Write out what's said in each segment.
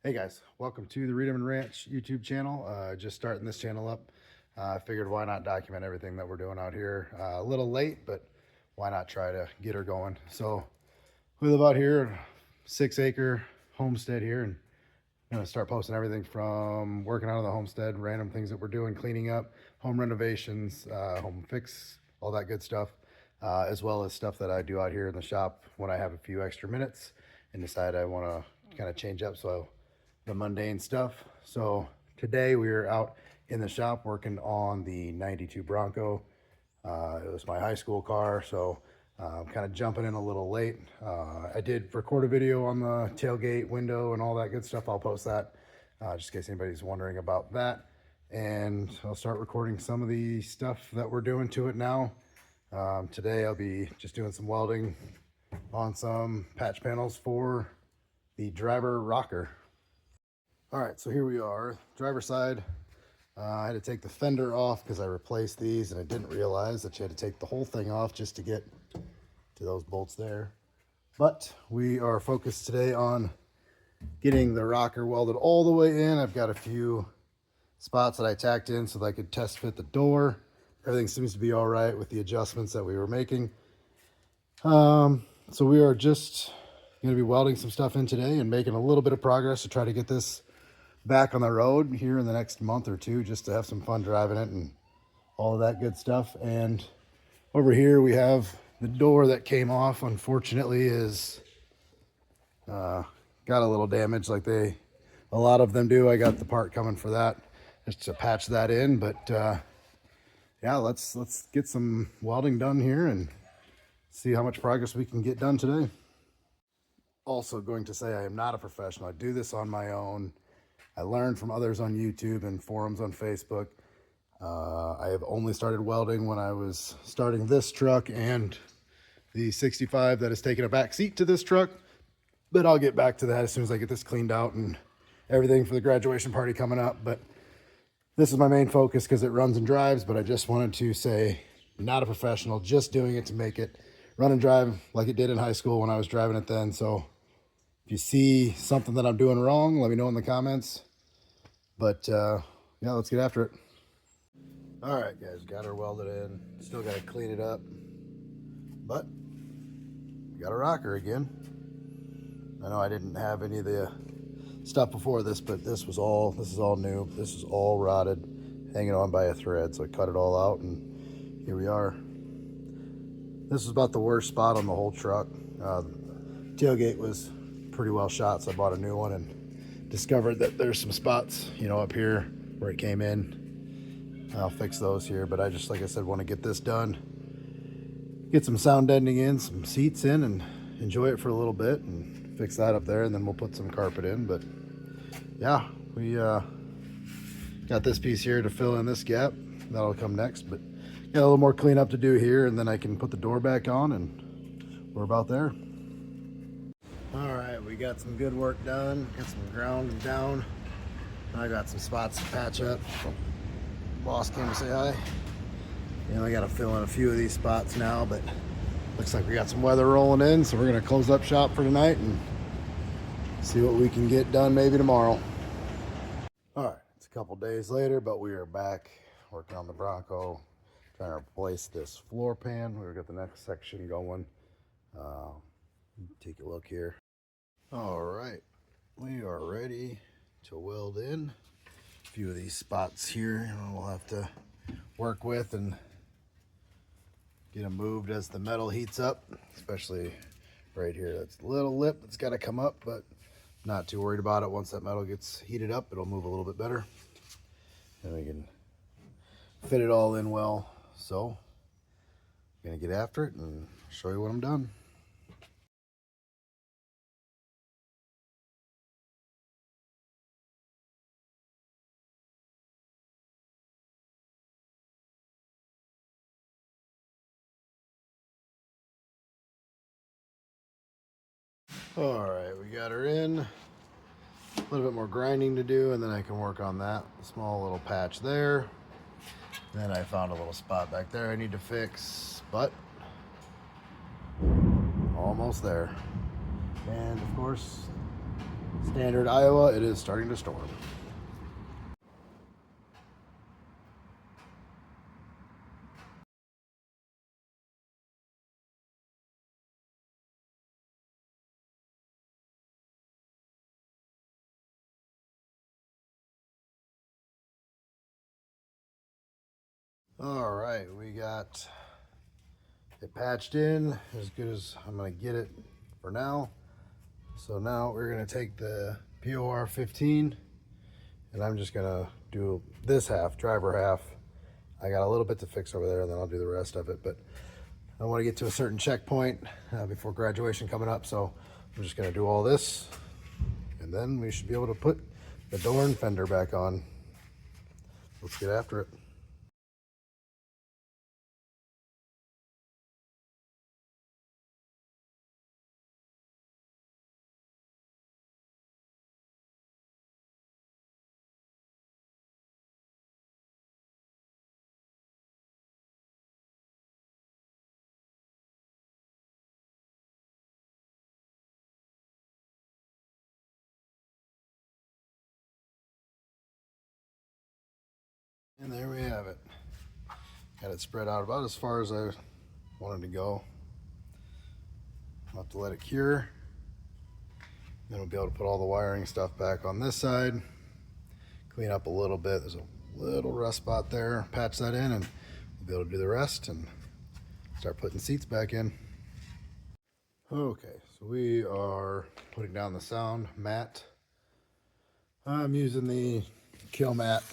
Hey guys, welcome to the Reedham Ranch YouTube channel. Just starting this channel up. I figured why not document everything that we're doing out here. A little late, but why not try to get her going? So we live out here, 6-acre homestead here, and I'm gonna start posting everything from working out of the homestead, random things that we're doing, cleaning up, home renovations, home fix, all that good stuff, as well as stuff that I do out here in the shop when I have a few extra minutes and decide I want to kind of change up. So the mundane stuff. So today we are out in the shop working on the 92 Bronco. It was my high school car, so I'm kind of jumping in a little late. I did record a video on the tailgate window and all that good stuff. I'll post that just in case anybody's wondering about that. And I'll start recording some of the stuff that we're doing to it now. Today I'll be just doing some welding on some patch panels for the driver rocker. All right, so here we are, driver's side. I had to take the fender off because I replaced these and I didn't realize that you had to take the whole thing off just to get to those bolts there. But we are focused today on getting the rocker welded all the way in. I've got a few spots that I tacked in so that I could test fit the door. Everything seems to be all right with the adjustments that we were making. So we are just going to be welding some stuff in today and making a little bit of progress to try to get this back on the road here in the next month or two, just to have some fun driving it and all of that good stuff. And over here we have the door that came off, unfortunately, is got a little damage like a lot of them do. I got the part coming for that just to patch that in. But yeah, let's get some welding done here and see how much progress we can get done today. Also going to say I am not a professional. I do this on my own. I learned from others on YouTube and forums on Facebook. I have only started welding when I was starting this truck and the 65 that has taken a back seat to this truck. But I'll get back to that as soon as I get this cleaned out and everything for the graduation party coming up. But this is my main focus because it runs and drives. But I just wanted to say, not a professional, just doing it to make it run and drive like it did in high school when I was driving it then. So if you see something that I'm doing wrong, let me know in the comments. But yeah, let's get after it. All right, guys, got her welded in. Still got to clean it up, but got a rocker again. I know I didn't have any of the stuff before this, but this is all new. This is all rotted, hanging on by a thread. So I cut it all out, and here we are. This is about the worst spot on the whole truck. Tailgate was pretty well shot, so I bought a new one and discovered that there's some spots, you know, up here where it came in. I'll fix those here, but I just, like I said, want to get this done, get some sound deadening in, some seats in, and enjoy it for a little bit and fix that up there, and then we'll put some carpet in. But yeah, we got this piece here to fill in this gap. That'll come next, but got a little more cleanup to do here, and then I can put the door back on, and we're about there. All right, we got some good work done, got some ground down. I got some spots to patch up. Boss came to say hi. You know, I got to fill in a few of these spots now, but looks like we got some weather rolling in, so we're going to close up shop for tonight and see what we can get done maybe tomorrow. All right, it's a couple days later, but we are back working on the Bronco, trying to replace this floor pan. We've got the next section going. Take a look here. All right, we are ready to weld in a few of these spots here. We'll have to work with and get them moved as the metal heats up, especially right here. That's a little lip that's got to come up, but not too worried about it. Once that metal gets heated up, it'll move a little bit better, and we can fit it all in well. So I'm gonna get after it and show you when I'm done. All right, we got her in. A little bit more grinding to do, and then I can work on that small little patch there. Then I found a little spot back there I need to fix, but almost there. And of course, stay Standard, Iowa, it is starting to storm. All right, we got it patched in as good as I'm gonna get it for now. So now we're gonna take the POR 15 and I'm just gonna do this half, driver half. I got a little bit to fix over there and then I'll do the rest of it, but I want to get to a certain checkpoint before graduation coming up, so I'm just gonna do all this and then we should be able to put the door and fender back on. Let's get after it. And there we have it. Got it spread out about as far as I wanted to go. I'll have to let it cure. Then we'll be able to put all the wiring stuff back on this side. Clean up a little bit. There's a little rust spot there. Patch that in and we'll be able to do the rest and start putting seats back in. Okay, so we are putting down the sound mat. I'm using the kilmat.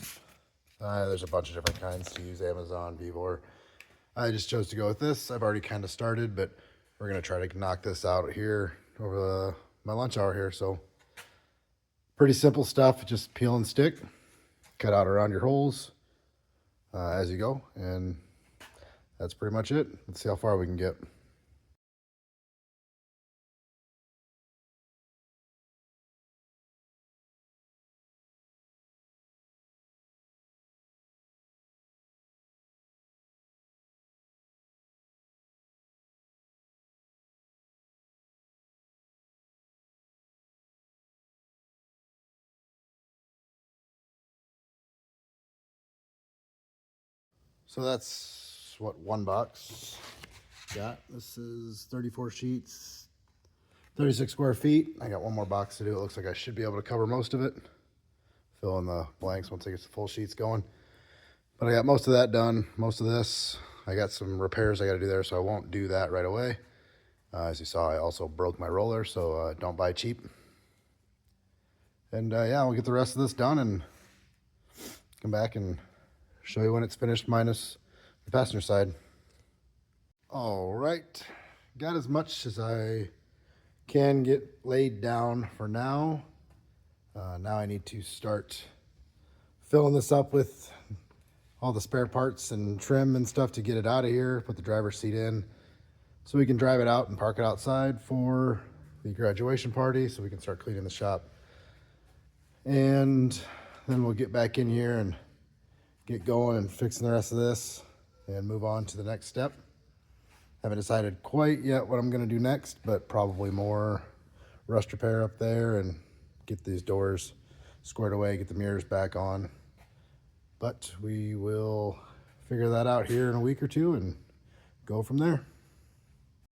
There's a bunch of different kinds to use, Amazon, Vivor. I just chose to go with this. I've already kind of started, but we're gonna try to knock this out here over my lunch hour here. So pretty simple stuff, just peel and stick, cut out around your holes as you go, and that's pretty much it. Let's see how far we can get. So that's what one box got. This is 34 sheets, 36 square feet. I got one more box to do. It looks like I should be able to cover most of it. Fill in the blanks once I get the full sheets going. But I got most of that done. Most of this, I got some repairs I got to do there, so I won't do that right away. As you saw, I also broke my roller, so don't buy cheap. And yeah, we'll get the rest of this done and come back and show you when it's finished minus the passenger side. All right, got as much as I can get laid down for now. Now I need to start filling this up with all the spare parts and trim and stuff to get it out of here, put the driver's seat in so we can drive it out and park it outside for the graduation party so we can start cleaning the shop. And then we'll get back in here and get going and fixing the rest of this and move on to the next step. Haven't decided quite yet what I'm going to do next, but probably more rust repair up there and get these doors squared away, get the mirrors back on. But we will figure that out here in a week or two and go from there.